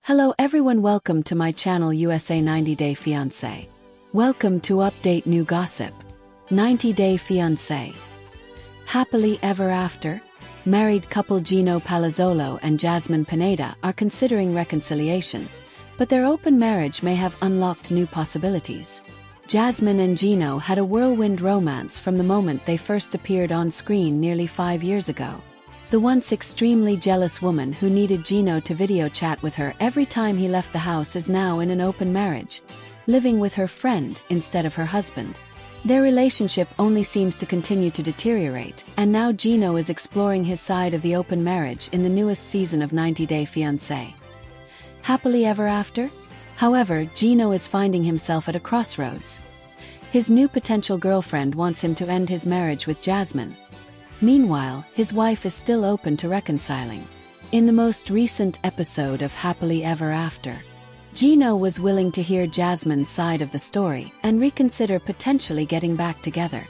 Hello everyone, welcome to my channel USA 90 Day Fiancé. Welcome to update new gossip. 90 Day Fiancé. Happily ever after, married couple Gino Palazzolo and Jasmine Pineda are considering reconciliation, but their open marriage may have unlocked new possibilities. Jasmine and Gino had a whirlwind romance from the moment they first appeared on screen nearly 5 years ago. The once extremely jealous woman who needed Gino to video chat with her every time he left the house is now in an open marriage, living with her friend instead of her husband. Their relationship only seems to continue to deteriorate, and now Gino is exploring his side of the open marriage in the newest season of 90 Day Fiancé. Happily ever after? However, Gino is finding himself at a crossroads. His new potential girlfriend wants him to end his marriage with Jasmine. Meanwhile, his wife is still open to reconciling. In the most recent episode of Happily Ever After, Gino was willing to hear Jasmine's side of the story and reconsider potentially getting back together.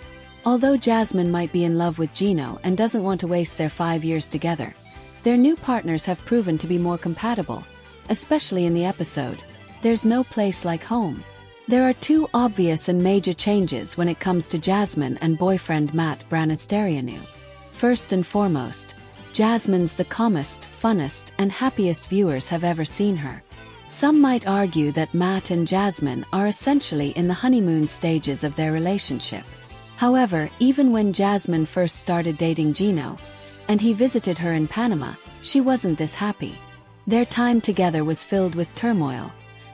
Although Jasmine might be in love with Gino and doesn't want to waste their 5 years together, their new partners have proven to be more compatible, especially in the episode, There's No Place Like Home. There are two obvious and major changes when it comes to Jasmine and boyfriend Matt Branisterianu. First and foremost, Jasmine's the calmest, funnest, and happiest viewers have ever seen her. Some might argue that Matt and Jasmine are essentially in the honeymoon stages of their relationship. However, even when Jasmine first started dating Gino, and he visited her in Panama, she wasn't this happy. Their time together was filled with turmoil,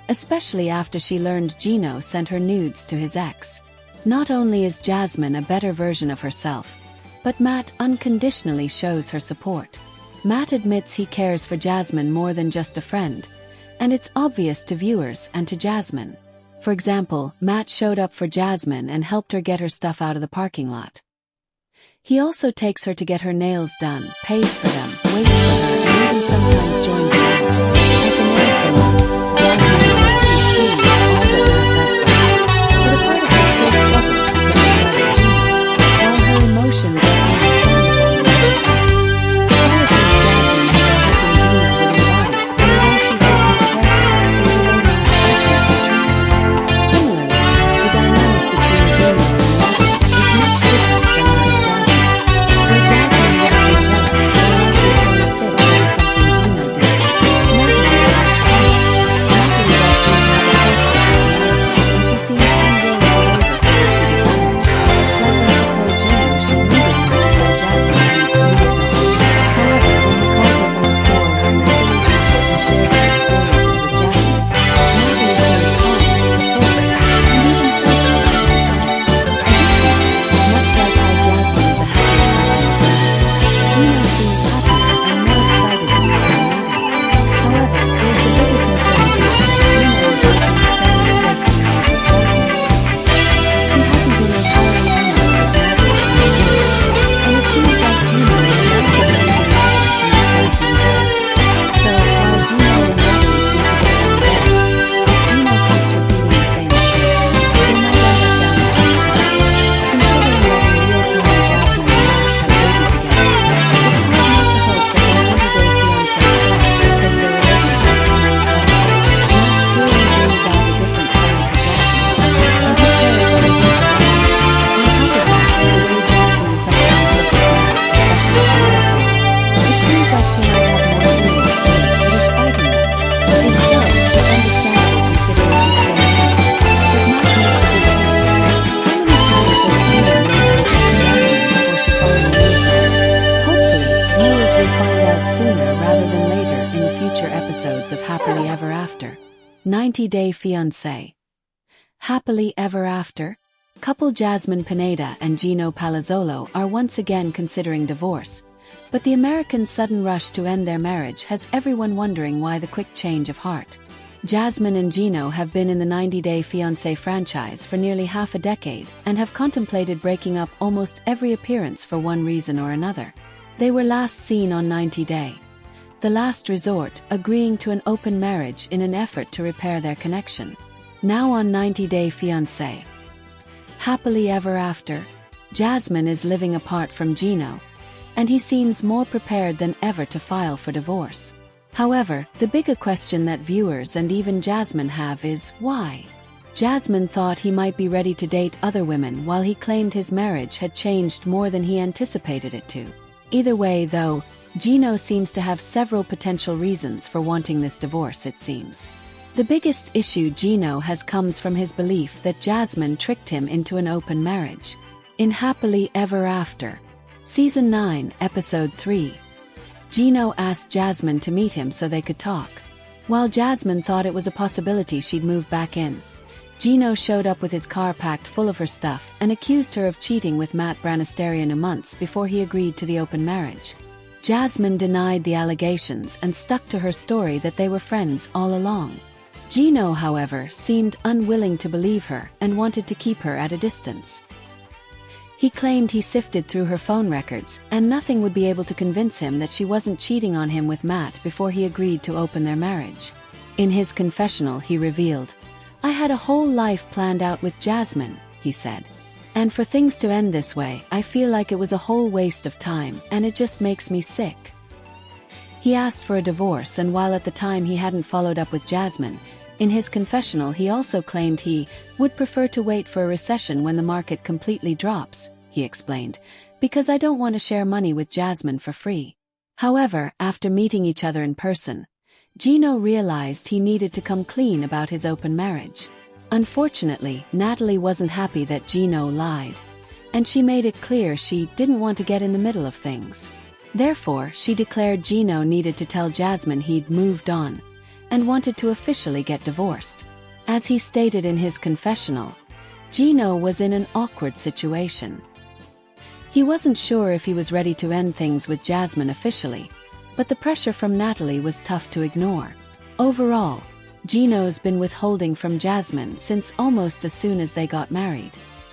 especially after she learned Gino sent her nudes to his ex. Not only is Jasmine a better version of herself, but Matt unconditionally shows her support. Matt admits he cares for Jasmine more than just a friend, and it's obvious to viewers and to Jasmine. For example, Matt showed up for Jasmine and helped her get her stuff out of the parking lot. He also takes her to get her nails done, pays for them, waits for her, and even sometimes joins her. At the nail salon, Jasmine admits she sees all that Matt does for her, but a part of her still struggles because she loves Gino, while her emotions are understandable in this fact. Qualities Jasmine had been hoping Gino would embody, and the way she would take care of her is the way Matt ultimately treats her. Similarly, the dynamic between Gino and Matt is much different than that of Jasmine. Where Jasmine would have been jealous and might be throwing a fit over something Gino did, Natalie is much calmer. Natalie does seem to have a forceful personality, and she seems unwilling to waver for what she desires. Like when she told Gino she needed him to tell Jasmine to meet immediately. However, when he called her from the store wearing a silly hat and shared his experiences with Jasmine, Natalie seemed calm, supportive, and even playful at the time. Additionally, much like how Jasmine is a happy person with Matt, Gino seems happier and more excited to be around Natalie. However, there's the bigger concern here that Gino is making the same mistakes he made with Jasmine. He hasn't been entirely honest with Natalie from the beginning, and it seems like Gino may also be using Natalie to make Jasmine jealous. So, while Gino and Natalie seem to get along well, if Gino keeps repeating the same mistakes, they might end up down the same path. Considering that in real time Jasmine and Matt have a baby together, it's hard not to hope that the 90 Day Fiancé stars will take their relationship to the next level. Matt clearly brings out a different side to Jasmine, and he cares on a deeper level. On top of that, the way Jasmine sometimes looks at Matt, especially at the nail salon, it seems like she might have more feelings too, but is fighting them. If so, it's understandable considering she's still married. But Matt makes a good point. How many times does Gino need to reject Jasmine before she finally leaves him? Hopefully, viewers will find out sooner rather than later in the future episodes of Happily Ever After. 90 Day Fiancé. Happily Ever After? Couple Jasmine Pineda and Gino Palazzolo are once again considering divorce, but the Americans' sudden rush to end their marriage has everyone wondering why the quick change of heart. Jasmine and Gino have been in the 90 Day Fiancé franchise for nearly half a decade and have contemplated breaking up almost every appearance for one reason or another. They were last seen on 90 Day, the last resort, agreeing to an open marriage in an effort to repair their connection. Now on 90 Day Fiancé. Happily Ever After, Jasmine is living apart from Gino, and he seems more prepared than ever to file for divorce. However, the bigger question that viewers and even Jasmine have is, why? Jasmine thought he might be ready to date other women while he claimed his marriage had changed more than he anticipated it to. Either way, though, Gino seems to have several potential reasons for wanting this divorce, it seems. The biggest issue Gino has comes from his belief that Jasmine tricked him into an open marriage. In Happily Ever After, Season 9, Episode 3, Gino asked Jasmine to meet him so they could talk. While Jasmine thought it was a possibility she'd move back in, Gino showed up with his car packed full of her stuff and accused her of cheating with Matt Branasterian months before he agreed to the open marriage. Jasmine denied the allegations and stuck to her story that they were friends all along. Gino, however, seemed unwilling to believe her and wanted to keep her at a distance. He claimed he sifted through her phone records and nothing would be able to convince him that she wasn't cheating on him with Matt before he agreed to open their marriage. In his confessional, he revealed, "I had a whole life planned out with Jasmine," he said. "And for things to end this way, I feel like it was a whole waste of time and it just makes me sick." He asked for a divorce, and while at the time he hadn't followed up with Jasmine, in his confessional he also claimed he would prefer to wait for a recession when the market completely drops, he explained, "because I don't want to share money with Jasmine for free." However, after meeting each other in person, Gino realized he needed to come clean about his open marriage. Unfortunately, Natalie wasn't happy that Gino lied, and she made it clear she didn't want to get in the middle of things. Therefore, she declared Gino needed to tell Jasmine he'd moved on and wanted to officially get divorced. As he stated in his confessional, Gino was in an awkward situation. He wasn't sure if he was ready to end things with Jasmine officially, but the pressure from Natalie was tough to ignore. Overall, Gino's been withholding from Jasmine since almost as soon as they got married.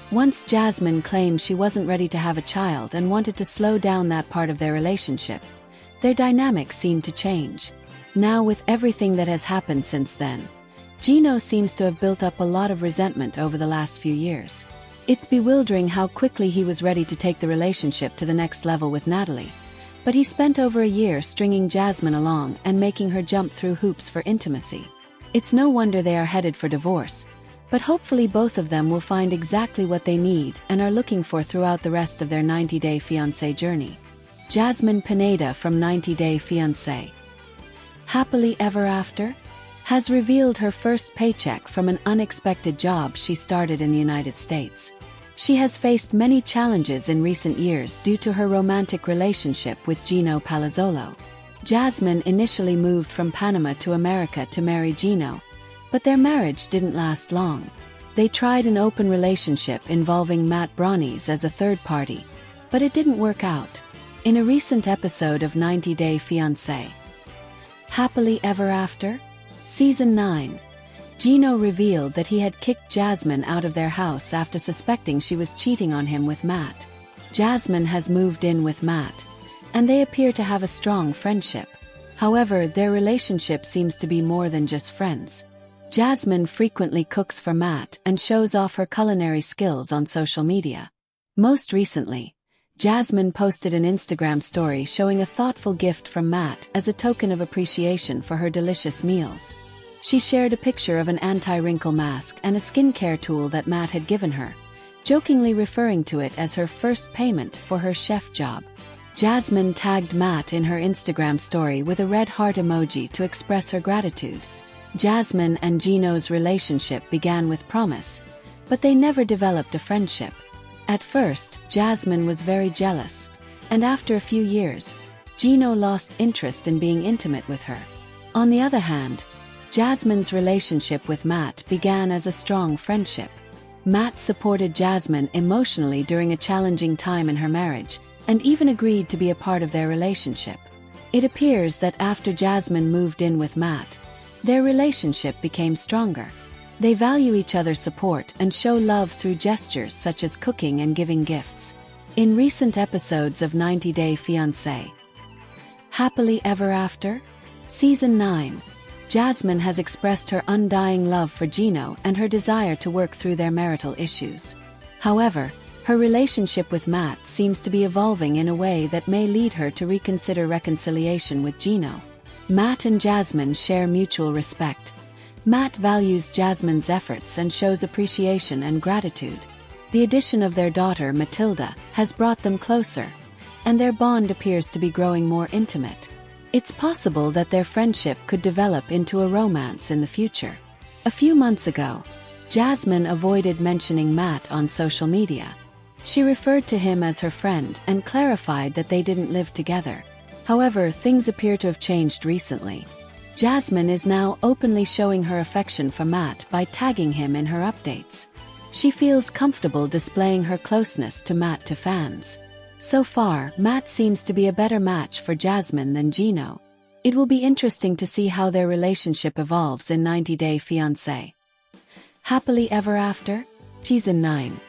Once Jasmine claimed she wasn't ready to have a child and wanted to slow down that part of their relationship, their dynamic seemed to change. Now, with everything that has happened since then, Gino seems to have built up a lot of resentment over the last few years. It's bewildering how quickly he was ready to take the relationship to the next level with Natalie, but he spent over a year stringing Jasmine along and making her jump through hoops for intimacy. It's no wonder they are headed for divorce, but hopefully both of them will find exactly what they need and are looking for throughout the rest of their 90-day fiancé journey. Jasmine Pineda from 90-Day Fiancé, Happily Ever After, has revealed her first paycheck from an unexpected job she started in the United States. She has faced many challenges in recent years due to her romantic relationship with Gino Palazzolo. Jasmine initially moved from Panama to America to marry Gino, but their marriage didn't last long. They tried an open relationship involving Matt Brownies as a third party, but it didn't work out. In a recent episode of 90-Day Fiancé, Happily Ever After, Season 9, Gino revealed that he had kicked Jasmine out of their house after suspecting she was cheating on him with Matt. Jasmine has moved in with Matt, and they appear to have a strong friendship. However, their relationship seems to be more than just friends. Jasmine frequently cooks for Matt and shows off her culinary skills on social media. Most recently, Jasmine posted an Instagram story showing a thoughtful gift from Matt as a token of appreciation for her delicious meals. She shared a picture of an anti-wrinkle mask and a skincare tool that Matt had given her, jokingly referring to it as her first payment for her chef job. Jasmine tagged Matt in her Instagram story with a red heart emoji to express her gratitude. Jasmine and Gino's relationship began with promise, but they never developed a friendship. At first, Jasmine was very jealous, and after a few years, Gino lost interest in being intimate with her. On the other hand, Jasmine's relationship with Matt began as a strong friendship. Matt supported Jasmine emotionally during a challenging time in her marriage, and even agreed to be a part of their relationship. It appears that after Jasmine moved in with Matt, their relationship became stronger. They value each other's support and show love through gestures such as cooking and giving gifts. In recent episodes of 90-Day Fiancé, Happily Ever After, Season 9, Jasmine has expressed her undying love for Gino and her desire to work through their marital issues. However, her relationship with Matt seems to be evolving in a way that may lead her to reconsider reconciliation with Gino. Matt and Jasmine share mutual respect. Matt values Jasmine's efforts and shows appreciation and gratitude. The addition of their daughter, Matilda, has brought them closer, and their bond appears to be growing more intimate. It's possible that their friendship could develop into a romance in the future. A few months ago, Jasmine avoided mentioning Matt on social media. She referred to him as her friend and clarified that they didn't live together. However, things appear to have changed recently. Jasmine is now openly showing her affection for Matt by tagging him in her updates. She feels comfortable displaying her closeness to Matt to fans. So far, Matt seems to be a better match for Jasmine than Gino. It will be interesting to see how their relationship evolves in 90 Day Fiancé. Happily Ever After? Season 9.